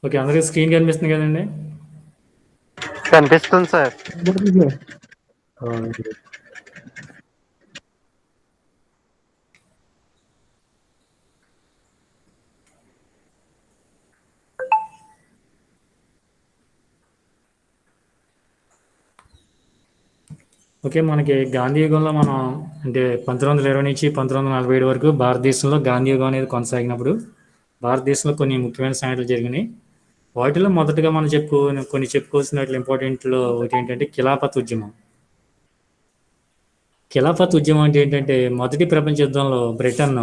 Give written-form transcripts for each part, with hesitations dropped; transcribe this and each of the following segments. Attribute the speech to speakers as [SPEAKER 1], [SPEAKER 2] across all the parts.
[SPEAKER 1] Okay. అందరికి screen కనిపిస్తుంది కదండి?
[SPEAKER 2] కనిపిస్తుంది సార్.
[SPEAKER 1] ఓకే. మనకి గాంధీ యుగంలో మనం అంటే 1920 నుంచి 1947 వరకు భారతదేశంలో గాంధీ యుగం అనేది కొనసాగినప్పుడు భారతదేశంలో కొన్ని ముఖ్యమైన సంఘటనలు జరిగినాయి. వాటిలో మొదటగా మనం కొన్ని చెప్పుకోవాల్సినట్లు ఇంపార్టెంట్లో ఒకటి ఏంటంటే ఖిలాఫత్ ఉద్యమం. ఖిలాఫత్ ఉద్యమం అంటే ఏంటంటే మొదటి ప్రపంచ యుద్ధంలో బ్రిటన్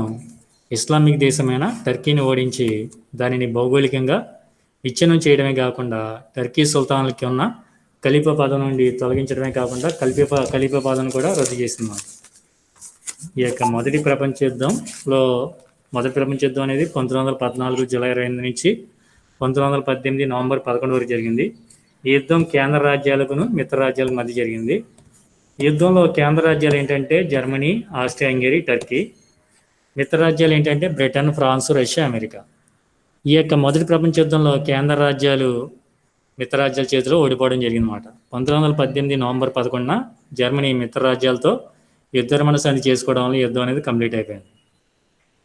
[SPEAKER 1] ఇస్లామిక్ దేశమైన టర్కీని ఓడించి దానిని భౌగోళికంగా విచ్ఛిన్నం చేయడమే కాకుండా టర్కీ సుల్తాన్లకి ఉన్న ఖలీఫా పదం నుండి తొలగించడమే కాకుండా ఖలీఫా పదం కూడా రద్దు చేసింది. ఈ యొక్క మొదటి ప్రపంచ యుద్ధం అనేది 1914 జూలై 28 నుంచి 1918 నవంబర్ 11 వరకు జరిగింది. ఈ యుద్ధం కేంద్ర రాజ్యాలకును మిత్ర రాజ్యాలకు మధ్య జరిగింది. ఈ యుద్ధంలో కేంద్ర రాజ్యాలు ఏంటంటే జర్మనీ, ఆస్ట్రియా హంగరీ, టర్కీ. మిత్ర రాజ్యాలు ఏంటంటే బ్రిటన్, ఫ్రాన్స్, రష్యా, అమెరికా. ఈ యొక్క మొదటి ప్రపంచ యుద్ధంలో కేంద్ర రాజ్యాలు మిత్ర రాజ్యాల చేతిలో ఓడిపోవడం జరిగిందన్నమాట. 1918 నవంబర్ 11న జర్మనీ మిత్ర రాజ్యాలతో యుద్ధరమణ సంధి చేసుకోవడం వల్ల యుద్ధం అనేది కంప్లీట్ అయిపోయింది.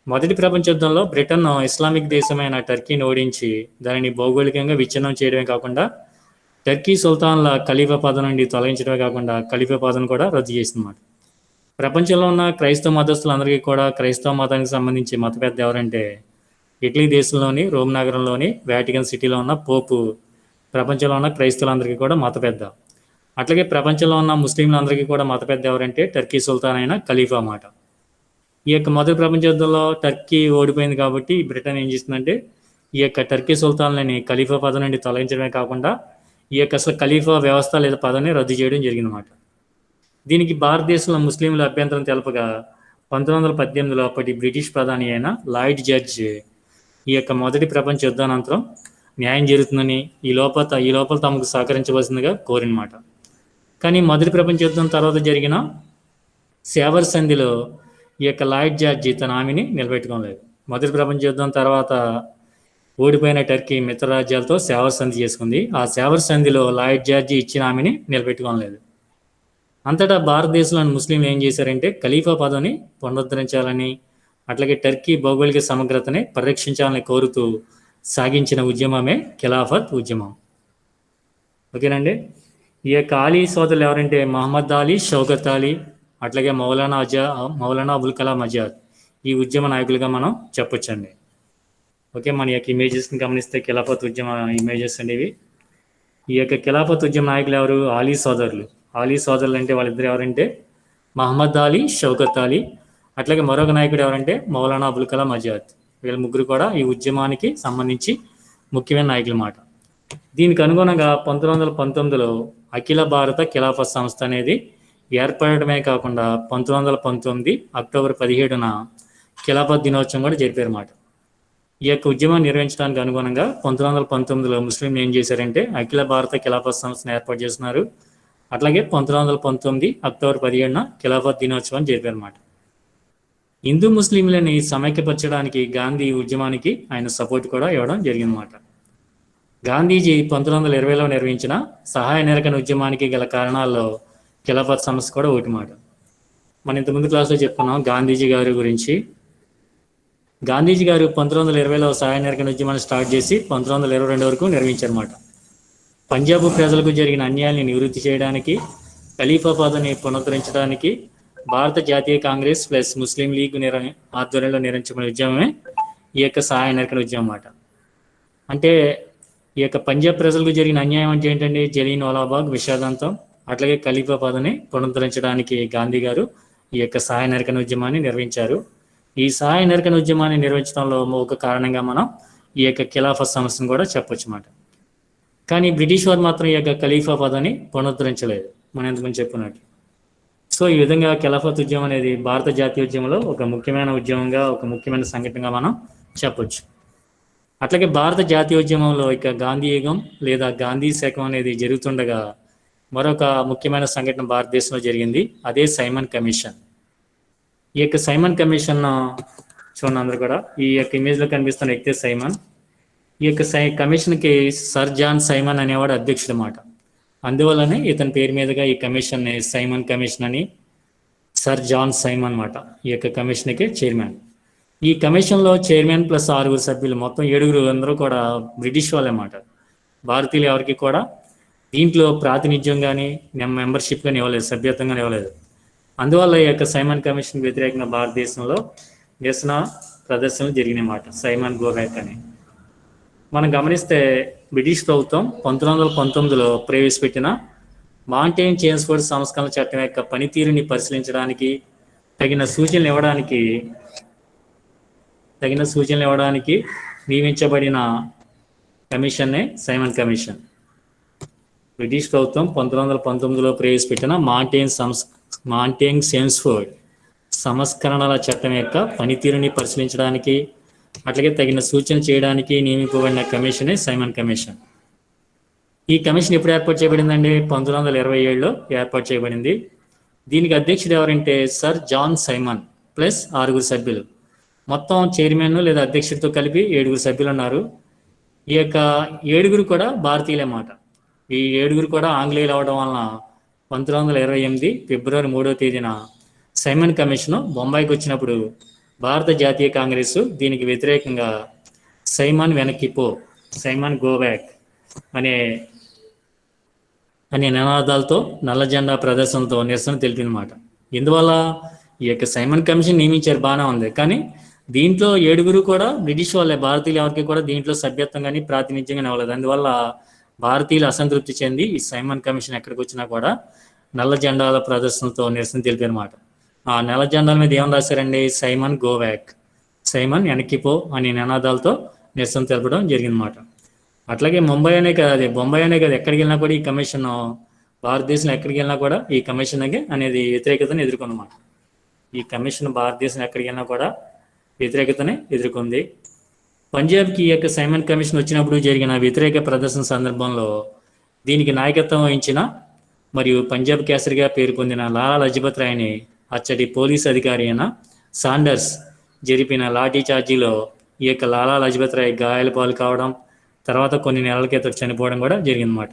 [SPEAKER 1] మొదటి ప్రపంచ యుద్ధంలో బ్రిటన్ ఇస్లామిక్ దేశమైన టర్కీని ఓడించి దానిని భౌగోళికంగా విచ్ఛిన్నం చేయడమే కాకుండా టర్కీ సుల్తాన్ల ఖలీఫా పదం నుండి తొలగించడమే కాకుండా ఖలీఫా పదం కూడా రద్దు చేసిందన్నమాట. ప్రపంచంలో ఉన్న క్రైస్తవ మతస్థులందరికీ కూడా క్రైస్తవ మతానికి సంబంధించి మత పెద్ద ఎవరంటే ఇటలీ దేశంలోని రోమ్ నగరంలోని వాటికన్ సిటీలో ఉన్న పోపు ప్రపంచంలో ఉన్న క్రైస్తవులందరికీ కూడా మత పెద్ద. అట్లాగే ప్రపంచంలో ఉన్న ముస్లింలందరికీ కూడా మత పెద్ద ఎవరంటే టర్కీ సుల్తాన్ అయిన ఖలీఫా మాట. ఈ యొక్క మొదటి ప్రపంచ యుద్ధంలో టర్కీ ఓడిపోయింది కాబట్టి బ్రిటన్ ఏం చేస్తుందంటే ఈ యొక్క టర్కీ సుల్తాన్లని ఖలీఫా పదం నుండి తొలగించడమే కాకుండా ఈ యొక్క అసలు ఖలీఫా వ్యవస్థ లేదా పదాన్ని రద్దు చేయడం జరిగిందన్నమాట. దీనికి భారతదేశంలో ముస్లింల అభ్యంతరం తెలపగా 1918లో అప్పటి బ్రిటిష్ ప్రధాని అయిన లాయిడ్ జార్జ్ ఈ యొక్క మొదటి ప్రపంచ యుద్ధానంతరం న్యాయం జరుగుతుందని ఈ లోపల తమకు సహకరించవలసిందిగా కోరినమాట. కానీ మొదటి ప్రపంచ యుద్ధం తర్వాత జరిగిన సేవర్ సంధిలో ఈ యొక్క లాయిడ్ జార్జి తన హామీని నిలబెట్టుకోలేదు. మొదటి ప్రపంచ యుద్ధం తర్వాత ఓడిపోయిన టర్కీ మిత్ర రాజ్యాలతో సేవర్ సంధి చేసుకుంది. ఆ సేవర్ సంధిలో లాయిడ్ జార్జి ఇచ్చిన హామీని నిలబెట్టుకోలేదు. అంతటా భారతదేశంలోని ముస్లింలు ఏం చేశారంటే ఖలీఫా పదవిని పునరుద్ధరించాలని అట్లాగే టర్కీ భౌగోళిక సమగ్రతని పరిరక్షించాలని కోరుతూ సాగించిన ఉద్యమమే ఖిలాఫత్ ఉద్యమం. ఓకేనండి. ఈ యొక్క అలీ సోదరులు ఎవరంటే మహమ్మద్ అలీ, షౌకత్ అలీ, అట్లాగే మౌలానా అబుల్ కలాం ఆజాద్ ఈ ఉద్యమ నాయకులుగా మనం చెప్పొచ్చండి. ఓకే, మన యొక్క ఇమేజెస్ని గమనిస్తే ఖిలాఫత్ ఉద్యమ ఇమేజెస్ అండి ఇవి. ఈ యొక్క ఖిలాఫత్ ఉద్యమ నాయకులు ఎవరు? అలీ సోదరులు. అలీ సోదరులు అంటే వాళ్ళిద్దరు ఎవరంటే మహమ్మద్ అలీ, షౌకత్ అలీ, అట్లాగే మరొక నాయకుడు ఎవరంటే మౌలానా అబుల్ కలాం ఆజాద్. వీళ్ళ ముగ్గురు కూడా ఈ ఉద్యమానికి సంబంధించి ముఖ్యమైన నాయకుల మాట. దీనికి అనుగుణంగా 1919లో అఖిల భారత ఖిలాఫత్ సంస్థ అనేది ఏర్పడమే కాకుండా 1919 అక్టోబర్ 17న ఖిలాఫత్ దినోత్సవం కూడా జరిపారన్నమాట. ఈ యొక్క ఉద్యమాన్ని నిర్వహించడానికి అనుగుణంగా 1919లో ముస్లింలు ఏం చేశారంటే అఖిల భారత ఖిలాఫత్ సంస్థను ఏర్పాటు చేస్తున్నారు. అట్లాగే 1919 అక్టోబర్ 17న ఖిలాఫత్ దినోత్సవాన్ని జరిపారన్నమాట. హిందూ ముస్లింలని సమైక్యపరచడానికి గాంధీ ఉద్యమానికి ఆయన సపోర్ట్ కూడా ఇవ్వడం జరిగిందన్నమాట. గాంధీజీ 1920లో నిర్వహించిన సహాయ నిరసన ఉద్యమానికి గల కారణాల్లో ఖిలాఫత్ సమస్య కూడా ఒకటి మాట. మనం ఇంతకుముందు క్లాస్లో చెప్పుకున్నాం గాంధీజీ గారి గురించి. గాంధీజీ గారు 1920లో సహాయ నిరసన ఉద్యమాన్ని స్టార్ట్ చేసి 1922 వరకు నిర్వహించారన్నమాట. పంజాబ్ ప్రజలకు జరిగిన అన్యాయాన్ని నివృత్తి చేయడానికి, ఖలీఫా పదవిని పునరుద్ధరించడానికి భారత జాతీయ కాంగ్రెస్ ప్లస్ ముస్లిం లీగ్ ఆధ్వర్యంలో నిర్వహించబడిన ఉద్యమమే ఈ యొక్క సహాయ నిరసన ఉద్యమం అన్నమాట. అంటే ఈ యొక్క పంజాబ్ ప్రజలకు జరిగిన అన్యాయం అంటే ఏంటంటే జలియన్ వాలాబాగ్ విషాదంతం, అట్లాగే ఖలీఫా పదవిని పునరుద్ధరించడానికి గాంధీ గారు ఈ యొక్క సహాయ నిరసన ఉద్యమాన్ని నిర్వహించారు. ఈ సహాయ నిరసన ఉద్యమాన్ని నిర్వహించడంలో ఒక కారణంగా మనం ఈ యొక్క ఖిలాఫత్ సమస్యను కూడా చెప్పొచ్చు అన్నమాట. కానీ బ్రిటిష్ వారు మాత్రం ఈ యొక్క ఖలీఫా పదవిని పునరుద్ధరించలేదు, మనం ఎంతమంది చెప్పుకున్నట్టు. సో ఈ విధంగా ఖిలాఫత్ ఉద్యమం అనేది భారత జాతీయ ఉద్యమంలో ఒక ముఖ్యమైన ఉద్యమంగా, ఒక ముఖ్యమైన సంఘటనగా మనం చెప్పొచ్చు. అట్లాగే భారత జాతీయ ఉద్యమంలో ఇక గాంధీ యుగం లేదా గాంధీ శకం అనేది జరుగుతుండగా మరొక ముఖ్యమైన సంఘటన భారతదేశంలో జరిగింది. అదే సైమన్ కమిషన్. ఈ యొక్క సైమన్ కమిషన్ చూడండి అందరూ కూడా. ఈ యొక్క ఇమేజ్లో కనిపిస్తున్న వ్యక్తి సైమన్. ఈ యొక్క కమిషన్కి సర్ జాన్ సైమన్ అనేవాడు అధ్యక్షుడు అన్నమాట. అందువల్లనే ఇతని పేరు మీదుగా ఈ కమిషన్ని సైమన్ కమిషన్ అని, సర్ జాన్ సైమన్ అన్నమాట ఈ యొక్క కమిషన్కి చైర్మన్. ఈ కమిషన్లో చైర్మన్ ప్లస్ 6 సభ్యులు, మొత్తం 7 అందరూ కూడా బ్రిటిష్ వాళ్ళే అన్నమాట. భారతీయులు ఎవరికి కూడా దీంట్లో ప్రాతినిధ్యం కానీ మెంబర్షిప్ కానీ ఇవ్వలేదు, సభ్యత్వం కానీ ఇవ్వలేదు. అందువల్ల ఈ యొక్క సైమన్ కమిషన్ వ్యతిరేకంగా భారతదేశంలో నిరసన ప్రదర్శనలు జరిగినాయన్నమాట. సైమన్ గో బ్యాక్ అని మనం గమనిస్తే బ్రిటిష్ ప్రభుత్వం 1919లో ప్రవేశపెట్టిన మాంటైన్ చేమ్స్ఫోర్డ్ సంస్కరణ చట్టం యొక్క పనితీరుని పరిశీలించడానికి తగిన సూచనలు ఇవ్వడానికి నియమించబడిన కమిషన్నే సైమన్ కమిషన్. బ్రిటిష్ ప్రభుత్వం 1919లో ప్రవేశపెట్టిన మాంటైన్ చేమ్స్ఫోర్డ్ సంస్కరణల చట్టం యొక్క పనితీరుని పరిశీలించడానికి అట్లాగే తగిన సూచన చేయడానికి నియమింపబడిన కమిషనే సైమన్ కమిషన్. ఈ కమిషన్ ఎప్పుడు ఏర్పాటు చేయబడిందండి? 1927లో ఏర్పాటు చేయబడింది. దీనికి అధ్యక్షుడు ఎవరంటే సర్ జాన్ సైమన్ ప్లస్ 6 సభ్యులు. మొత్తం చైర్మన్ లేదా అధ్యక్షుడితో కలిపి 7 సభ్యులు ఉన్నారు. ఈ యొక్క 7 కూడా భారతీయులే అన్నమాట. ఈ 7 కూడా ఆంగ్లేయులు అవడం వలన 1928 ఫిబ్రవరి 3వ తేదీన సైమన్ కమిషన్ బొంబాయికి వచ్చినప్పుడు భారత జాతీయ కాంగ్రెస్ దీనికి వ్యతిరేకంగా సైమన్ వెనక్కి పో, సైమన్ గో బ్యాక్ అనే నినాదాలతో నల్ల జెండా ప్రదర్శనతో నిరసన తెలిపినమాట. ఇందువల్ల ఈ యొక్క సైమన్ కమిషన్ నియమించారు, బాగానే ఉంది. కానీ దీంట్లో 7 కూడా బ్రిటిష్ వాళ్ళే, భారతీయులు ఎవరికి కూడా దీంట్లో సభ్యత్వం కానీ ప్రాతినిధ్యం కానీ అవ్వలేదు. అందువల్ల భారతీయులు అసంతృప్తి చెంది ఈ సైమన్ కమిషన్ ఎక్కడికి వచ్చినా కూడా నల్ల జెండాల ప్రదర్శనతో నిరసన తెలిపారన్నమాట. ఆ నల్ల జెండాల మీద ఏమని రాశారండి? సైమన్ గో బ్యాక్, సైమన్ వెనక్కి పో అనే నినాదాలతో నిరసన తెలపడం జరిగిందన్నమాట. అట్లాగే బొంబాయి అనే కదా ఎక్కడికి వెళ్ళినా కూడా ఈ కమిషన్, భారతదేశంలో ఎక్కడికి వెళ్ళినా కూడా ఈ కమిషన్ అనేది వ్యతిరేకతను ఎదుర్కొందన్నమాట. ఈ కమిషన్ భారతదేశం ఎక్కడికి వెళ్ళినా కూడా వ్యతిరేకతని ఎదుర్కొంది. పంజాబ్కి ఈ యొక్క సైమన్ కమిషన్ వచ్చినప్పుడు జరిగిన వ్యతిరేక ప్రదర్శన సందర్భంలో దీనికి నాయకత్వం వహించిన మరియు పంజాబ్ కేసరిగా పేరు పొందిన లాలా లజపత్ రాయ్ని అచ్చటి పోలీస్ అధికారి అయిన సాండర్స్ జరిపిన లాఠీ చార్జీలో ఈ యొక్క లాలా లజపత్ రాయ్ గాయాల పాలు కావడం, తర్వాత కొన్ని నెలల క్రితం చనిపోవడం కూడా జరిగిందన్నమాట.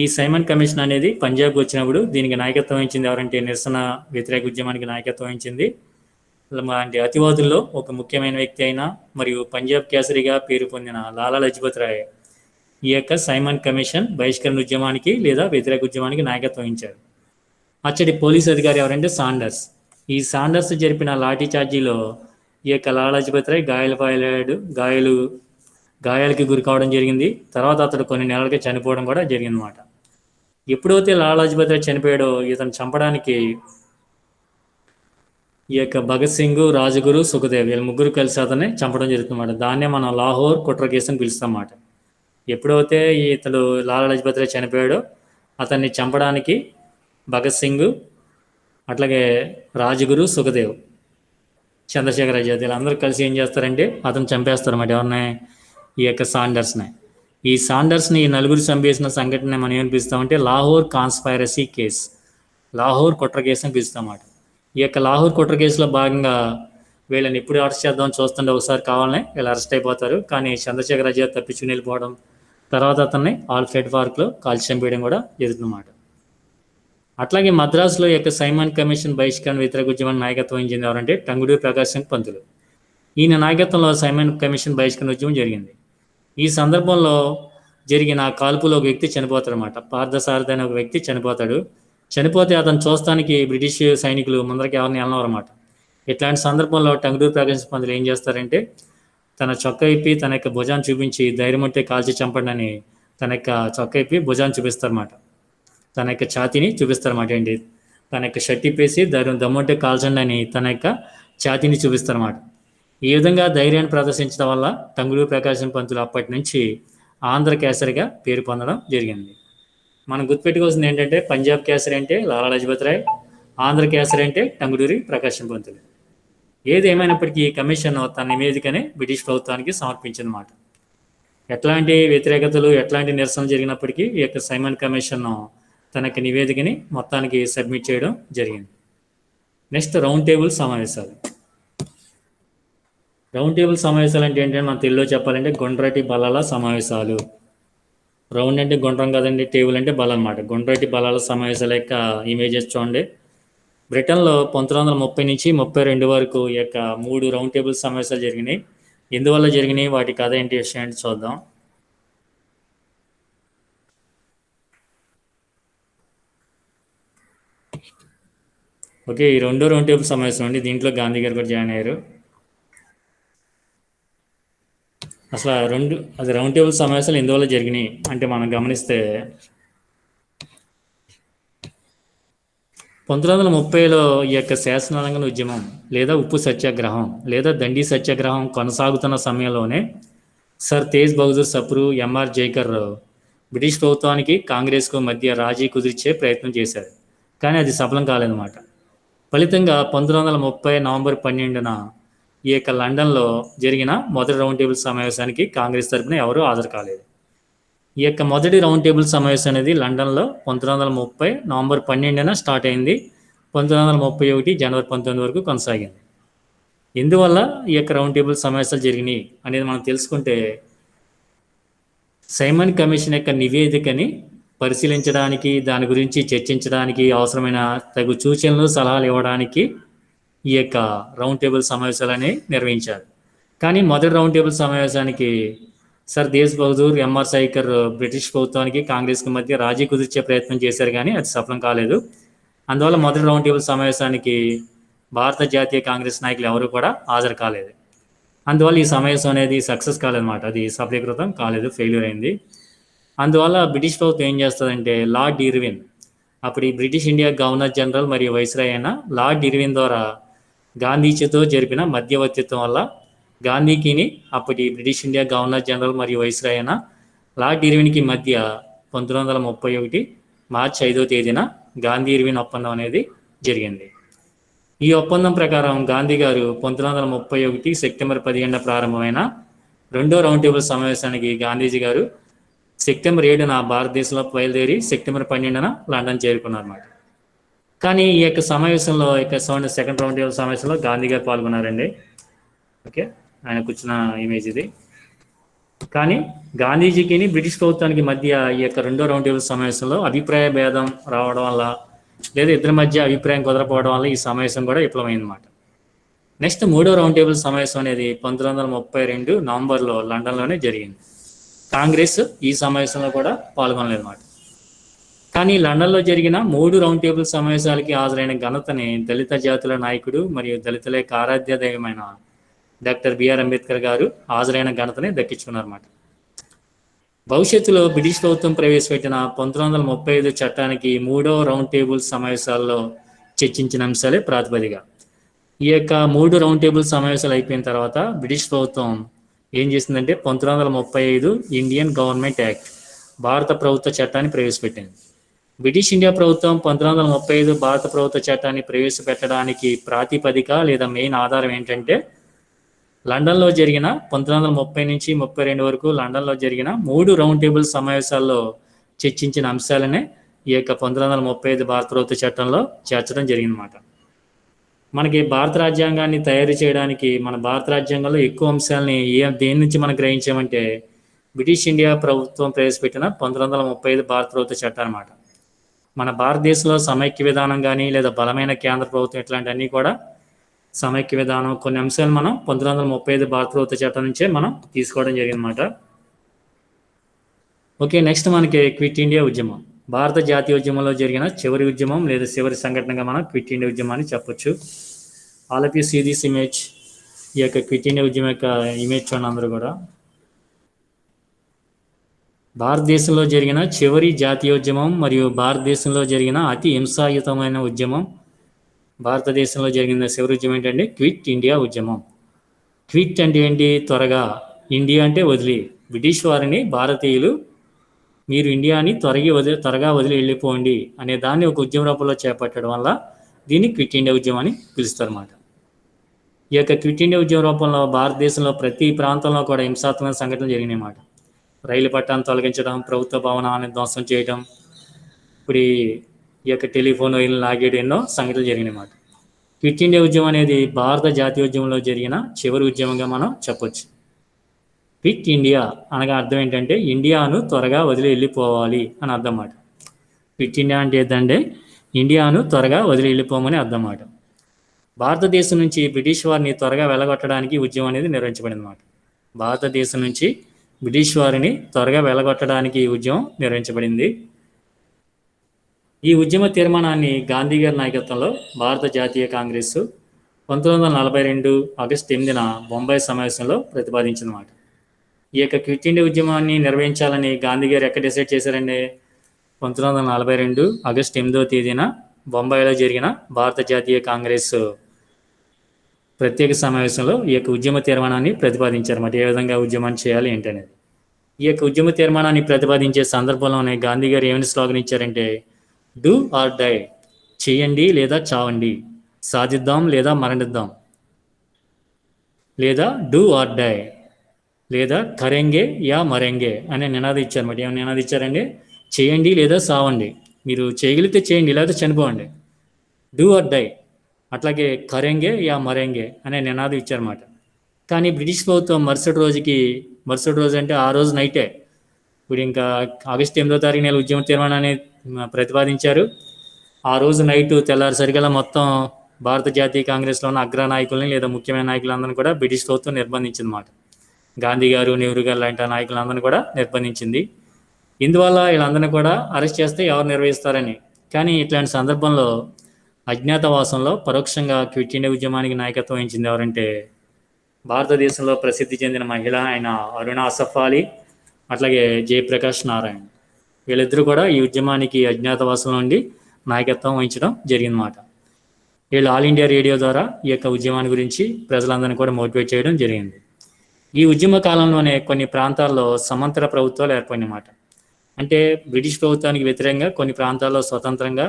[SPEAKER 1] ఈ సైమన్ కమిషన్ అనేది పంజాబ్కి వచ్చినప్పుడు దీనికి నాయకత్వం వహించింది ఎవరంటే, నిరసన వ్యతిరేక ఉద్యమానికి నాయకత్వం వహించింది అంటే అతివాదుల్లో ఒక ముఖ్యమైన వ్యక్తి అయిన మరియు పంజాబ్ కేసరిగా పేరు పొందిన లాలా లజపత్ రాయ్ ఈ యొక్క సైమన్ కమిషన్ బహిష్కరణ ఉద్యమానికి లేదా వ్యతిరేక ఉద్యమానికి నాయకత్వం వహించారు. అచ్చటి పోలీస్ అధికారి ఎవరంటే సాండర్స్. ఈ సాండర్స్ జరిపిన లాఠీ చార్జీలో ఈ యొక్క లాలా లజపత్ రాయ్ గాయాలకి గురి కావడం జరిగింది. తర్వాత అతడు కొన్ని నెలలకి చనిపోవడం కూడా జరిగిందన్నమాట. ఎప్పుడైతే లాలా లజపత్ రాయ్ చనిపోయాడో ఇతను చంపడానికి ఈ యొక్క భగత్ సింగ్, రాజగురు, సుఖదేవ్ వీళ్ళ 3 కలిసి అతన్ని చంపడం జరుగుతుందన్నమాట. దాన్నే మనం లాహోర్ కుట్ర కేసు అని పిలుస్తాం అన్నమాట. ఎప్పుడైతే ఇతడు లాలా లజపత్ రాయ్ చనిపోయాడో అతన్ని చంపడానికి భగత్ సింగ్, అట్లాగే రాజగురు, సుఖదేవ్, చంద్రశేఖర్ ఆజాద్ వీళ్ళందరూ కలిసి ఏం చేస్తారంటే అతను చంపేస్తారన్నమాట. ఎవరిని? ఈ యొక్క సాండర్స్ని. ఈ సాండర్స్ని ఈ 4 చంపేసిన సంఘటన మనం ఏమని పిలుస్తామంటే లాహోర్ కాన్స్పైరసీ కేస్, లాహోర్ కుట్ర కేసు అని పిలుస్తామన్నమాట. ఈ యొక్క లాహోర్ కుట్ర కేసులో భాగంగా వీళ్ళని ఎప్పుడు అరెస్ట్ చేద్దామని చూస్తుంటే ఒకసారి కావాలనే వీళ్ళు అరెస్ట్ అయిపోతారు. కానీ చంద్రశేఖర్ ఆజాద్ తప్పించుకుని వెళ్ళిపోవడం, తర్వాత అతన్ని ఆల్ఫ్రెడ్ పార్క్లో కాల్చి చంపేయడం కూడా జరుగుతుందన్నమాట. అట్లాగే మద్రాసులో యొక్క సైమన్ కమిషన్ బహిష్కరణ వ్యతిరేక ఉద్యమాన్ని నాయకత్వం వహించింది ఎవరంటే టంగుటూరి ప్రకాశ్ సింగ్ పంతులు. ఈయన నాయకత్వంలో సైమన్ కమిషన్ బహిష్కరణ ఉద్యమం జరిగింది. ఈ సందర్భంలో జరిగిన కాల్పులో ఒక వ్యక్తి చనిపోతాడనమాట. పార్థసారథి అనే ఒక వ్యక్తి చనిపోతాడు. చనిపోతే అతను చూస్తానికి బ్రిటిష్ సైనికులు ముందరికి ఎవరిని వెళ్ళనవరమాట. ఇట్లాంటి సందర్భంలో టంగుటూరి ప్రకాశ్ సింగ్ పంతులు ఏం చేస్తారంటే తన చొక్కా ఇప్పి తన యొక్క భుజాన్ని చూపించి ధైర్యం ఉంటే కాల్చి చంపండి అని తన యొక్క చొక్కా ఇప్పి భుజాన్ని చూపిస్తారన్నమాట. తన యొక్క ఛాతీని చూపిస్తారన్నమాట. ఏంటి తన యొక్క షర్ట్ ఇప్పేసి దమ్ముంటే కాల్చండి అని తన యొక్క ఛాతీని చూపిస్తారన్నమాట. ఈ విధంగా ధైర్యాన్ని ప్రదర్శించడం వల్ల టంగుటూరి ప్రకాశ్ సింగ్ పంతులు అప్పటి నుంచి ఆంధ్ర కేసరిగా పేరు పొందడం జరిగింది. మనం గుర్తుపెట్టుకోవాల్సింది ఏంటంటే పంజాబ్ కేసరి అంటే లాలా లజపత్ రాయ్, ఆంధ్ర కేసరి అంటే టంగుటూరి ప్రకాశ్ సింగ్ పంతులు. ఏది ఏమైనప్పటికీ ఈ కమిషన్ తన నివేదికనే బ్రిటిష్ ప్రభుత్వానికి సమర్పించిందన్నమాట. ఎట్లాంటి వ్యతిరేకతలు, ఎట్లాంటి నిరసనలు జరిగినప్పటికీ ఈ యొక్క సైమన్ కమిషన్ తనకి నివేదికని మొత్తానికి సబ్మిట్ చేయడం జరిగింది. నెక్స్ట్ రౌండ్ టేబుల్ సమావేశాలు. రౌండ్ టేబుల్ సమావేశాలు అంటే ఏంటంటే మన తెలుగులో చెప్పాలంటే గుండ్రటి బలాల సమావేశాలు. రౌండ్ అంటే గుండ్రం కదండి, టేబుల్ అంటే బల అనమాట. గుండ్రటి బలాల సమావేశాల యొక్క ఇమేజెస్ చూడండి. బ్రిటన్లో 1930 నుంచి 32 వరకు ఈ యొక్క 3 రౌండ్ టేబుల్ సమావేశాలు జరిగినాయి. ఎందువల్ల జరిగినాయి, వాటి కథ ఏంటి విషయం ఏంటి చూద్దాం. ఓకే, ఈ రెండో రౌండ్ టేబుల్ సమావేశం అండి. దీంట్లో గాంధీ గారు కూడా జాయిన్ అయ్యారు. అసలు అది రౌండ్ టేబుల్ సమావేశాలు ఎందువల్ల జరిగినాయి అంటే మనం గమనిస్తే 1930లో ఈ యొక్క శాసనోల్లంఘన ఉద్యమం లేదా ఉప్పు సత్యాగ్రహం లేదా దండి సత్యాగ్రహం కొనసాగుతున్న సమయంలోనే Sir Tej Bahadur Sapru, M R Jayakar British ప్రభుత్వానికి కాంగ్రెస్కు మధ్య రాజీ కుదిర్చే ప్రయత్నం చేశారు. కానీ అది సఫలం కాలేదన్నమాట. ఫలితంగా 1930 నవంబర్ 12న ఈ యొక్క లండన్లో జరిగిన మొదటి రౌండ్ టేబుల్ సమావేశానికి కాంగ్రెస్ తరపున ఎవరూ హాజరు కాలేదు. ఈ యొక్క మొదటి రౌండ్ టేబుల్ సమావేశం అనేది లండన్లో 1930 నవంబర్ 12న స్టార్ట్ అయింది. 1931 జనవరి 19 వరకు కొనసాగింది. ఎందువల్ల ఈ యొక్క రౌండ్ టేబుల్ సమావేశాలు జరిగినాయి అనేది మనం తెలుసుకుంటే, సైమన్ కమిషన్ యొక్క నివేదికని పరిశీలించడానికి, దాని గురించి చర్చించడానికి, అవసరమైన తగు సూచనలు సలహాలు ఇవ్వడానికి ఈ యొక్క రౌండ్ టేబుల్ సమావేశాలని నిర్వహించారు. కానీ మొదటి రౌండ్ టేబుల్ సమావేశానికి సర్ దేశ్ బహదూర్, ఎంఆర్ జైకర్ బ్రిటిష్ ప్రభుత్వానికి కాంగ్రెస్కి మధ్య రాజీ కుదిర్చే ప్రయత్నం చేశారు, కానీ అది సఫలం కాలేదు. అందువల్ల మొదటి రౌండ్ టేబుల్ సమావేశానికి భారత జాతీయ కాంగ్రెస్ నాయకులు ఎవరు కూడా హాజరు కాలేదు. అందువల్ల ఈ సమావేశం అనేది సక్సెస్ కాలేదన్నమాట. అది సఫలీకృతం కాలేదు, ఫెయిల్యూర్ అయింది. అందువల్ల బ్రిటిష్ ప్రభుత్వం ఏం చేస్తుందంటే, లార్డ్ ఇర్విన్, అప్పుడు ఈ బ్రిటిష్ ఇండియా గవర్నర్ జనరల్ మరియు వైస్రాయ్ అయిన లార్డ్ ఇర్విన్ ద్వారా గాంధీజీతో జరిపిన మధ్యవర్తిత్వం వల్ల గాంధీకిని అప్పటి బ్రిటిష్ ఇండియా గవర్నర్ జనరల్ మరియు వైస్రాయ్ అయిన లార్డ్ ఇర్విన్కి మధ్య 1931 మార్చి 5వ తేదీన గాంధీ ఇర్విన్ ఒప్పందం అనేది జరిగింది. ఈ ఒప్పందం ప్రకారం గాంధీ గారు 1931 సెప్టెంబర్ 15న ప్రారంభమైన రెండో రౌండ్ టేబుల్ సమావేశానికి గాంధీజీ గారు సెప్టెంబర్ 7న భారతదేశంలో బయలుదేరి సెప్టెంబర్ 12న లండన్ చేరుకున్నారన్నమాట. కానీ ఈ యొక్క సమావేశంలో సెకండ్ రౌండ్ టేబుల్ సమావేశంలో గాంధీ గారు పాల్గొన్నారండి. ఓకే, ఆయన కూర్చున్న ఇమేజ్ ఇది. కానీ గాంధీజీకి బ్రిటిష్ ప్రభుత్వానికి మధ్య ఈ యొక్క రెండో రౌండ్ టేబుల్ సమావేశంలో అభిప్రాయ భేదం రావడం వల్ల, లేదా ఇద్దరి మధ్య అభిప్రాయం కుదరపోవడం వల్ల ఈ సమావేశం కూడా విఫలమైందన్నమాట. నెక్స్ట్ మూడో రౌండ్ టేబుల్ సమావేశం అనేది 1932 నవంబర్లో లండన్లోనే జరిగింది. కాంగ్రెస్ ఈ సమావేశంలో కూడా పాల్గొనలేదన్నమాట. కానీ లండన్లో జరిగిన 3 రౌండ్ టేబుల్ సమావేశాలకి హాజరైన ఘనతని దళిత జాతుల నాయకుడు మరియు దళితుల యొక్క ఆరాధ్య దైవమైన డాక్టర్ బిఆర్ అంబేద్కర్ గారు హాజరైన ఘనతని దక్కించుకున్నారన్నమాట. భవిష్యత్తులో బ్రిటిష్ ప్రభుత్వం ప్రవేశపెట్టిన 1935 చట్టానికి 3వ రౌండ్ టేబుల్ సమావేశాల్లో చర్చించిన అంశాలే ప్రాతిపదిక. ఈ యొక్క 3 రౌండ్ టేబుల్ సమావేశాలు అయిపోయిన తర్వాత బ్రిటిష్ ప్రభుత్వం ఏం చేసిందంటే 1935 ఇండియన్ గవర్నమెంట్ యాక్ట్, భారత ప్రభుత్వ చట్టాన్ని ప్రవేశపెట్టింది. బ్రిటిష్ ఇండియా ప్రభుత్వం 1935 భారత ప్రభుత్వ చట్టాన్ని ప్రవేశపెట్టడానికి ప్రాతిపదిక లేదా మెయిన్ ఆధారం ఏంటంటే, లండన్లో జరిగిన 1930 నుంచి 32 వరకు లండన్లో జరిగిన 3 రౌండ్ టేబుల్ సమావేశాల్లో చర్చించిన అంశాలనే ఈ యొక్క 1935 భారత ప్రభుత్వ చట్టంలో చేర్చడం జరిగిందన్నమాట. మనకి భారత రాజ్యాంగాన్ని తయారు చేయడానికి మన భారత రాజ్యాంగంలో ఎక్కువ అంశాలని దేని నుంచి మనం గ్రహించామంటే, బ్రిటిష్ ఇండియా ప్రభుత్వం ప్రవేశపెట్టిన 1935 భారత ప్రభుత్వ చట్టం అన్నమాట. మన భారతదేశంలో సమైక్య విధానం కానీ లేదా బలమైన కేంద్ర ప్రభుత్వం ఇట్లాంటివన్నీ కూడా సమైక్య విధానం, కొన్ని అంశాలు మనం 1935 భారత ప్రభుత్వ చట్టం నుంచే మనం తీసుకోవడం జరిగిందన్నమాట. ఓకే, నెక్స్ట్ మనకి క్విట్ ఇండియా ఉద్యమం. భారత జాతీయ ఉద్యమంలో జరిగిన చివరి ఉద్యమం లేదా చివరి సంఘటనగా మనం క్విట్ ఇండియా ఉద్యమాన్ని చెప్పొచ్చు. All of you see this image. ఈ యొక్క క్విట్ ఇండియా ఉద్యమం యొక్క ఇమేజ్ చూడండి అందరూ కూడా. భారతదేశంలో జరిగిన చివరి జాతీయోద్యమం మరియు భారతదేశంలో జరిగిన అతి హింసాయుతమైన ఉద్యమం, భారతదేశంలో జరిగిన చివరి ఉద్యమం ఏంటంటే క్విట్ ఇండియా ఉద్యమం. క్విట్ అంటే ఏంటి? త్వరగా. ఇండియా అంటే వదిలి. బ్రిటిష్ వారిని భారతీయులు మీరు ఇండియాని త్వరగా వదిలి వెళ్ళిపోండి అనే దాన్ని ఒక ఉద్యమ రూపంలో చేపట్టడం వల్ల దీన్ని క్విట్ ఇండియా ఉద్యమం అని పిలుస్తారన్నమాట. ఈ యొక్క క్విట్ ఇండియా ఉద్యమ రూపంలో భారతదేశంలో ప్రతి ప్రాంతంలో కూడా హింసాత్మక సంఘటనలు జరిగినాయి అన్నమాట. రైలు పట్టాలను తొలగించడం, ప్రభుత్వ భవనాలను ధ్వంసం చేయడం, ఇప్పుడు ఈ యొక్క టెలిఫోన్ వైర్లు లాగేయడం, ఎన్నో సంఘటనలు జరిగినాయి అన్నమాట. క్విట్ ఇండియా ఉద్యమం అనేది భారత జాతీయోద్యమంలో జరిగిన చివరి ఉద్యమంగా మనం చెప్పొచ్చు. క్విట్ ఇండియా అనగా అర్థం ఏంటంటే ఇండియాను త్వరగా వదిలి వెళ్ళిపోవాలి అని అర్థం మాట. క్విట్ ఇండియా అంటే ఏంటంటే ఇండియాను త్వరగా వదిలి వెళ్ళిపోమని అర్థం మాట. భారతదేశం నుంచి బ్రిటిష్ వారిని త్వరగా వెళ్ళగొట్టడానికి ఈ ఉద్యమం అనేది నిర్వహించబడింది అన్నమాట. భారతదేశం నుంచి బ్రిటిష్ వారిని త్వరగా వెళ్ళగొట్టడానికి ఈ ఉద్యమం నిర్వహించబడింది. ఈ ఉద్యమ తీర్మానాన్ని గాంధీ గారి నాయకత్వంలో భారత జాతీయ కాంగ్రెస్ 1942 ఆగస్టు 8న బొంబాయి సమావేశంలో ప్రతిపాదించిందన్నమాట. ఈ యొక్క క్విట్ ఇండియా ఉద్యమాన్ని నిర్వహించాలని గాంధీ గారు ఎక్కడ డిసైడ్ చేశారండి? 1942 ఆగస్టు 8వ తేదీన బొంబాయిలో జరిగిన భారత జాతీయ కాంగ్రెస్ ప్రత్యేక సమావేశంలో ఈ యొక్క ఉద్యమ తీర్మానాన్ని ప్రతిపాదించారన్నమాట. ఏ విధంగా ఉద్యమాన్ని చేయాలి ఏంటనేది. ఈ యొక్క ఉద్యమ తీర్మానాన్ని ప్రతిపాదించే సందర్భంలోనే గాంధీ గారు ఏమైనా స్లోగన్ ఇచ్చారంటే డూ ఆర్ డై, చేయండి లేదా చావండి, సాధిద్దాం లేదా మరణిద్దాం, లేదా డూ ఆర్ డై, లేదా కరెంగే యా మరెంగే అనే నినాదం ఇచ్చారన్నమాట. ఏమైనా నినాదం ఇచ్చారండి? చేయండి లేదా సావండి, మీరు చేయగలిగితే చేయండి లేదా చనిపోండి, డూ ఆర్ డై, అట్లాగే కరెంగే యా మరెంగే అనే నినాదం ఇచ్చారన్నమాట. కానీ బ్రిటిష్ ప్రభుత్వం మరుసటి రోజు అంటే ఆ రోజు నైటే, ఇప్పుడు ఇంకా ఆగస్టు 8వ తారీఖున ఉద్యమ తీర్మానాన్ని ప్రతిపాదించారు. ఆ రోజు నైట్ తెల్లారిసరికల్లా మొత్తం భారత జాతీయ కాంగ్రెస్లో ఉన్న అగ్ర నాయకుల్ని లేదా ముఖ్యమైన నాయకులందరినీ కూడా బ్రిటిష్ ప్రభుత్వం నిర్బంధించింది అన్నమాట. గాంధీ గారు, నెహ్రూ గారు లాంటి నాయకులందరినీ కూడా నిర్బంధించింది. ఇందువల్ల వీళ్ళందరినీ కూడా అరెస్ట్ చేస్తే ఎవరు నిర్వహిస్తారని. కానీ ఇట్లాంటి సందర్భంలో అజ్ఞాతవాసంలో పరోక్షంగా క్విట్ ఇండియా ఉద్యమానికి నాయకత్వం వహించింది ఎవరంటే భారతదేశంలో ప్రసిద్ధి చెందిన మహిళ అయిన అరుణ అసఫ్ అలీ, అట్లాగే జయప్రకాష్ నారాయణ్. వీళ్ళిద్దరూ కూడా ఈ ఉద్యమానికి అజ్ఞాతవాసం నుండి నాయకత్వం వహించడం జరిగిందన్నమాట. వీళ్ళు ఆల్ ఇండియా రేడియో ద్వారా ఈ యొక్క ఉద్యమాన్ని గురించి ప్రజలందరినీ కూడా మోటివేట్ చేయడం జరిగింది. ఈ ఉద్యమ కాలంలోనే కొన్ని ప్రాంతాల్లో సమాంతర ప్రభుత్వాలు ఏర్పడినమాట. అంటే బ్రిటిష్ ప్రభుత్వానికి వ్యతిరేకంగా కొన్ని ప్రాంతాల్లో స్వతంత్రంగా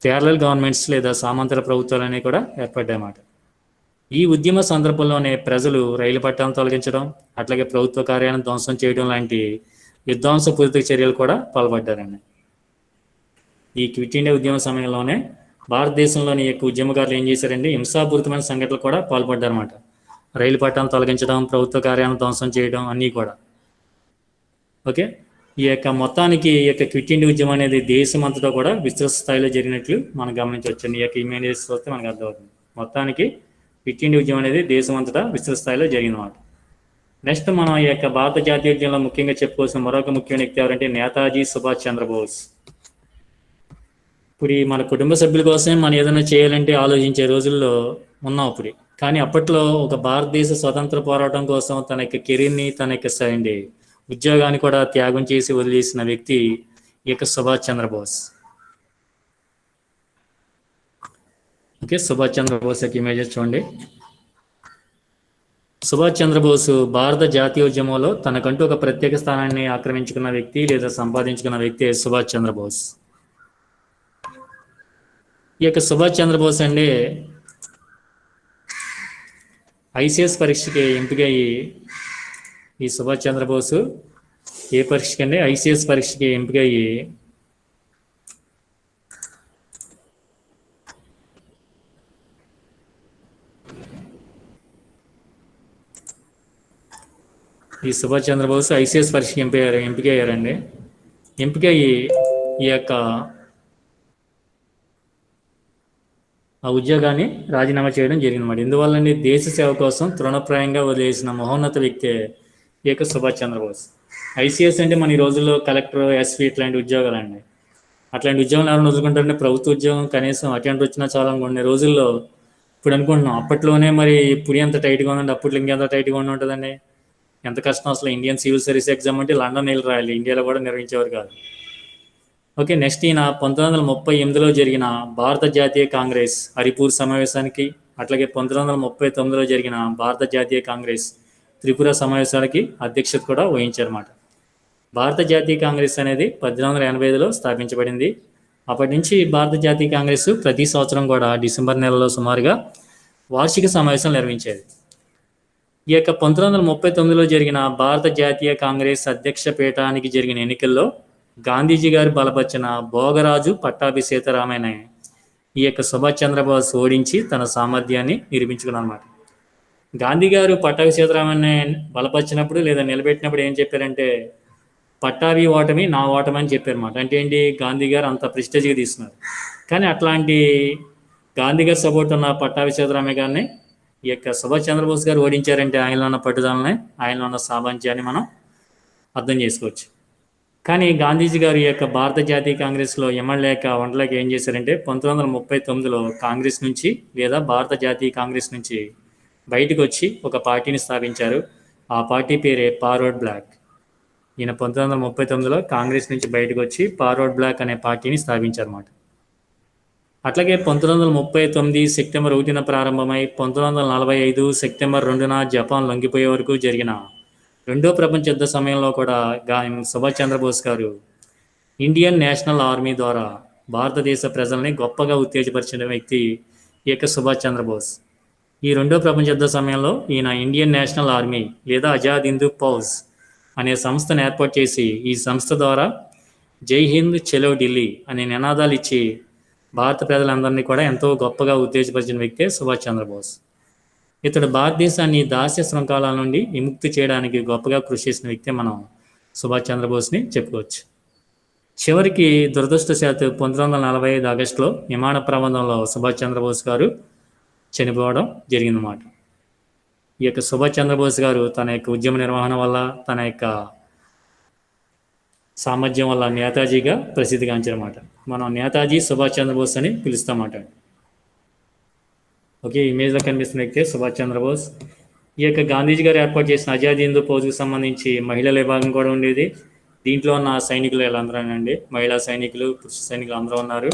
[SPEAKER 1] ప్యారలల్ గవర్నమెంట్స్ లేదా సామంతర ప్రభుత్వాలు అనేవి కూడా ఏర్పడ్డాయన్నమాట. ఈ ఉద్యమ సందర్భంలోనే ప్రజలు రైలు పట్టాలను తొలగించడం, అట్లాగే ప్రభుత్వ కార్యాలను ధ్వంసం చేయడం లాంటి విధ్వంసపూరిత చర్యలు కూడా పాల్పడ్డారండి. ఈ క్విట్ ఇండియా ఉద్యమ సమయంలోనే భారతదేశంలోని యొక్క ఉద్యమకారులు ఏం చేశారండి? హింసాపూరితమైన సంఘటనలు కూడా పాల్పడ్డారన్నమాట. రైలు పట్టాలను తొలగించడం, ప్రభుత్వ కార్యాలను ధ్వంసం చేయడం అన్నీ కూడా. ఓకే, ఈ యొక్క మొత్తానికి ఈ యొక్క క్విట్ ఇండియా ఉద్యమం అనేది దేశమంతటా కూడా విస్తృత స్థాయిలో జరిగినట్లు మనం గమనించవచ్చు. ఈ యొక్క ఇమేజెస్ వస్తే మనకు అర్థమవుతుంది. మొత్తానికి క్విట్ ఇండియా ఉద్యమం అనేది దేశమంతటా విస్తృత స్థాయిలో జరిగినమాట. నెక్స్ట్ మనం ఈ యొక్క భారత జాతీయోద్యమంలో ముఖ్యంగా చెప్పుకోవాల్సిన మరొక ముఖ్యమైన వ్యక్తి ఎవరంటే నేతాజీ సుభాష్ చంద్రబోస్. ఇప్పుడు మన కుటుంబ సభ్యుల కోసమే మనం ఏదైనా చేయాలంటే ఆలోచించే రోజుల్లో ఉన్నాం ఇప్పుడు. కానీ అప్పట్లో ఒక భారతదేశ స్వతంత్ర పోరాటం కోసం తన యొక్క కెరీర్ని, తన యొక్క ఉద్యోగాన్ని కూడా త్యాగం చేసి వదిలేసిన వ్యక్తి ఈ యొక్క సుభాష్ చంద్రబోస్. ఓకే, సుభాష్ చంద్రబోస్ యొక్క ఇమేజెస్ చూడండి. సుభాష్ చంద్రబోస్ భారత జాతీయోద్యమంలో తనకంటూ ఒక ప్రత్యేక స్థానాన్ని ఆక్రమించుకున్న వ్యక్తి లేదా సంపాదించుకున్న వ్యక్తి సుభాష్ చంద్రబోస్. ఈ యొక్క సుభాష్ చంద్రబోస్ అండి ఐసిఎస్ పరీక్షకి ఎంపికయ్యి, ఈ సుభాష్ చంద్రబోస్ ఏ పరీక్షకి అండి? ఐసిఎస్ పరీక్షకి ఎంపికయ్యి సుభాష్ చంద్రబోస్ ఐసిఎస్ పరీక్షకి ఎంపికయ్యారండి. ఎంపికయ్యి ఈ యొక్క ఆ ఉద్యోగాన్ని రాజీనామా చేయడం జరిగిందన్నమాట. ఎందువల్లండి? దేశ సేవ కోసం తృణప్రాయంగా వదిలేసిన మహోన్నత వ్యక్తి ఈ యొక్క సుభాష్ చంద్రబోస్. ఐసిఎస్ అంటే మన ఈ రోజుల్లో కలెక్టర్, ఎస్పీ ఇట్లాంటి ఉద్యోగాలు అండి. అట్లాంటి ఉద్యోగాలు ఎవరైనా వదులుకుంటారంటే ప్రభుత్వ ఉద్యోగం కనీసం అటెండ్ వచ్చినా చాలా కొన్ని రోజుల్లో ఇప్పుడు అనుకుంటున్నాం. అప్పట్లోనే మరి ఇప్పుడు ఎంత టైట్గా ఉందండి, అప్పట్లో ఇంకెంత టైట్గా ఉంటుందండి. ఎంత కష్టం అసలు. ఇండియన్ సివిల్ సర్వీస్ ఎగ్జామ్ అంటే లండన్ వెళ్ళి రాయాలి, ఇండియాలో కూడా నిర్వహించేవారు కాదు. ఓకే, నెక్స్ట్ ఈయన 1938లో జరిగిన భారత జాతీయ కాంగ్రెస్ హరిపూర్ సమావేశానికి, అట్లాగే 1939లో జరిగిన భారత జాతీయ కాంగ్రెస్ త్రిపుర సమావేశాలకి అధ్యక్షత కూడా వహించారన్నమాట. భారత జాతీయ కాంగ్రెస్ అనేది 1885లో స్థాపించబడింది. అప్పటి నుంచి భారత జాతీయ కాంగ్రెస్ ప్రతి సంవత్సరం కూడా డిసెంబర్ నెలలో సుమారుగా వార్షిక సమావేశం నిర్వహించేది. ఈ యొక్క 1939లో జరిగిన భారత జాతీయ కాంగ్రెస్ అధ్యక్ష పీఠానికి జరిగిన ఎన్నికల్లో గాంధీజీ గారు బలపరిచిన భోగరాజు పట్టాభి సీతారామయ్య ఈ యొక్క సుభాష్ చంద్రబోస్ ఓడించి తన సామర్థ్యాన్ని నిరూపించుకున్నాడు అనమాట. గాంధీ గారు పట్టాభి సీతారామన్ని బలపరిచినప్పుడు లేదా నిలబెట్టినప్పుడు ఏం చెప్పారంటే, పట్టాభి ఓటమి నా ఓటమి అని చెప్పారన్నమాట. అంటే ఏంటి, గాంధీ గారు అంత ప్రెస్టేజ్గా తీసుకున్నారు. కానీ అట్లాంటి గాంధీ గారు సపోర్ట్ ఉన్న పట్టాభి సీతారామయ్య గారిని ఈ యొక్క సుభాష్ చంద్రబోస్ గారు ఓడించారంటే ఆయనలో ఉన్న పట్టుదలని, ఆయనలో ఉన్న సామర్థ్యాన్ని మనం అర్థం చేసుకోవచ్చు. కానీ గాంధీజీ గారు ఈ యొక్క భారత జాతీయ కాంగ్రెస్లో ఎమ్మెల్యేక ఉండలేక ఏం చేశారంటే 1939లో కాంగ్రెస్ నుంచి లేదా భారత జాతీయ కాంగ్రెస్ నుంచి బయటకు వచ్చి ఒక పార్టీని స్థాపించారు. ఆ పార్టీ పేరే ఫార్వర్డ్ బ్లాక్. ఈయన 1939లో కాంగ్రెస్ నుంచి బయటకు వచ్చి ఫార్వర్డ్ బ్లాక్ అనే పార్టీని స్థాపించారన్నమాట. అట్లాగే 1939 సెప్టెంబర్ 1న ప్రారంభమై 1945 సెప్టెంబర్ 2న జపాన్ లొంగిపోయే వరకు జరిగిన రెండో ప్రపంచ యుద్ధ సమయంలో కూడా సుభాష్ చంద్రబోస్ గారు ఇండియన్ నేషనల్ ఆర్మీ ద్వారా భారతదేశ ప్రజల్ని గొప్పగా ఉత్తేజపరిచిన వ్యక్తి ఈ యొక్క సుభాష్ చంద్రబోస్. ఈ రెండో ప్రపంచ యుద్ధ సమయంలో ఈయన ఇండియన్ నేషనల్ ఆర్మీ లేదా ఆజాద్ హింద్ ఫౌజ్ అనే సంస్థను ఏర్పాటు చేసి ఈ సంస్థ ద్వారా జై హింద్ చలో ఢిల్లీ అనే నినాదాలు ఇచ్చి భారత ప్రజలందరినీ కూడా ఎంతో గొప్పగా ఉత్తేజపరిచిన వ్యక్తే సుభాష్ చంద్రబోస్. ఇతడు భారతదేశాన్ని దాస్య శృంఖలాల నుండి విముక్తి చేయడానికి గొప్పగా కృషి చేసిన వ్యక్తే మనం సుభాష్ చంద్రబోస్ని చెప్పుకోవచ్చు. చివరికి దురదృష్టశాత్తు 1945 ఆగస్టులో విమాన ప్రమాదంలో సుభాష్ చంద్రబోస్ గారు చనిపోవడం జరిగిందన్నమాట. ఈ యొక్క సుభాష్ చంద్రబోస్ గారు తన యొక్క ఉద్యమ నిర్వహణ వల్ల, తన యొక్క సామర్థ్యం వల్ల నేతాజీగా ప్రసిద్ధిగాంచారన్నమాట. మనం నేతాజీ సుభాష్ చంద్రబోస్ అని పిలుస్తామన్నమాట. ఓకే, ఇమేజ్లో కనిపిస్తున్న వ్యక్తి సుభాష్ చంద్రబోస్. ఈ యొక్క గాంధీజీ గారు ఏర్పాటు చేసిన ఆజాద్ హింద్ ఫౌజ్కి సంబంధించి మహిళల విభాగం కూడా ఉండేది. దీంట్లో ఉన్న సైనికులు వీళ్ళందరూ అండి, మహిళా సైనికులు, పురుష సైనికులు అందరూ ఉన్నారు.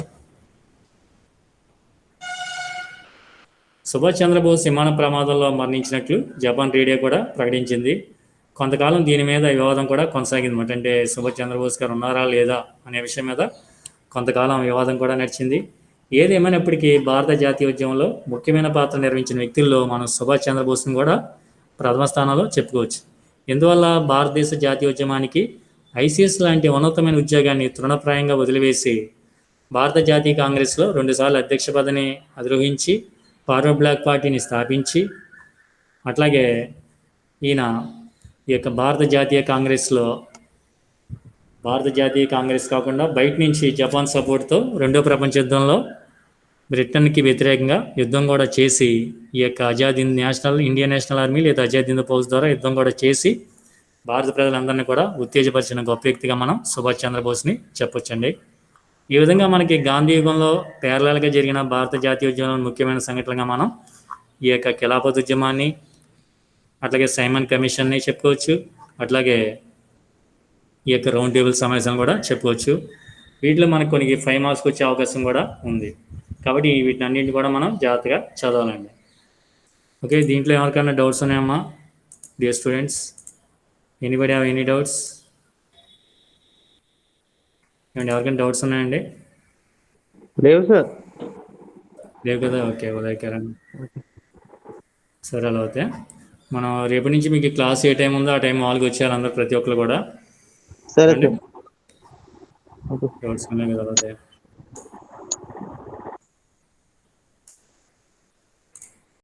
[SPEAKER 1] సుభాష్ చంద్రబోస్ విమాన ప్రమాదంలో మరణించినట్లు జపాన్ రేడియో కూడా ప్రకటించింది. కొంతకాలం దీని మీద వివాదం కూడా కొనసాగింది. అంటే సుభాష్ చంద్రబోస్ గారు ఉన్నారా లేదా అనే విషయం మీద కొంతకాలం వివాదం కూడా నడిచింది. ఏది ఏమైనప్పటికీ భారత జాతీయోద్యమంలో ముఖ్యమైన పాత్ర నిర్వహించిన వ్యక్తుల్లో మనం సుభాష్ చంద్రబోస్ను కూడా ప్రథమ స్థానంలో చెప్పుకోవచ్చు. ఎందువల్ల భారతదేశ జాతీయోద్యమానికి ఐసిఎస్ లాంటి ఉన్నతమైన ఉద్యోగాన్ని తృణప్రాయంగా వదిలివేసి భారత జాతీయ కాంగ్రెస్లో 2 సార్లు అధ్యక్ష పదవిని అధిరోహించి ఫార్వర్డ్ బ్లాక్ పార్టీని స్థాపించి, అట్లాగే ఈయన ఈ యొక్క భారత జాతీయ కాంగ్రెస్ కాకుండా బయట నుంచి జపాన్ సపోర్ట్తో రెండో ప్రపంచ యుద్ధంలో బ్రిటన్కి వ్యతిరేకంగా యుద్ధం కూడా చేసి ఈ యొక్క Azad Hind Indian national army లేదా ఆజాద్ హింద్ ఫౌజ్ ద్వారా యుద్ధం కూడా చేసి భారత ప్రజలందరినీ కూడా ఉత్తేజపరిచిన గొప్ప వ్యక్తిగా మనం సుభాష్ చంద్రబోస్ని చెప్పొచ్చండి. ఈ విధంగా మనకి గాంధీ యుగంలో ప్యారలల్గా జరిగిన భారత జాతీయోద్యమంలో ముఖ్యమైన సంఘటనగా మనం ఈ యొక్క ఖిలాఫత్ ఉద్యమాన్ని, అట్లాగే సైమన్ కమిషన్ని చెప్పుకోవచ్చు. అట్లాగే ఈ యొక్క రౌండ్ టేబుల్ సమావేశాన్ని కూడా చెప్పుకోవచ్చు. వీటిలో మనకు కొన్ని 5 మార్క్స్కి వచ్చే అవకాశం కూడా ఉంది. కాబట్టి వీటిని అన్నింటినీ కూడా మనం జాగ్రత్తగా చదవాలండి. ఓకే, దీంట్లో ఎవరికైనా డౌట్స్ ఉన్నాయమ్మా dear students? Anybody have any doubts? ఏమండి, ఎవరికైనా డౌట్స్ ఉన్నాయండి?
[SPEAKER 2] లేవు సార్.
[SPEAKER 1] లేవు కదా, ఓకే ఉదయకరణ్. సరే, అలా అయితే మనం రేపటి నుంచి మీకు క్లాస్ ఏ టైం ఉందో ఆ టైం వాళ్ళకి వచ్చేయాలి అందరూ, ప్రతి ఒక్కరు కూడా.
[SPEAKER 2] సరే.
[SPEAKER 1] డౌట్స్ ఉన్నాయి కదా, అలా అయితే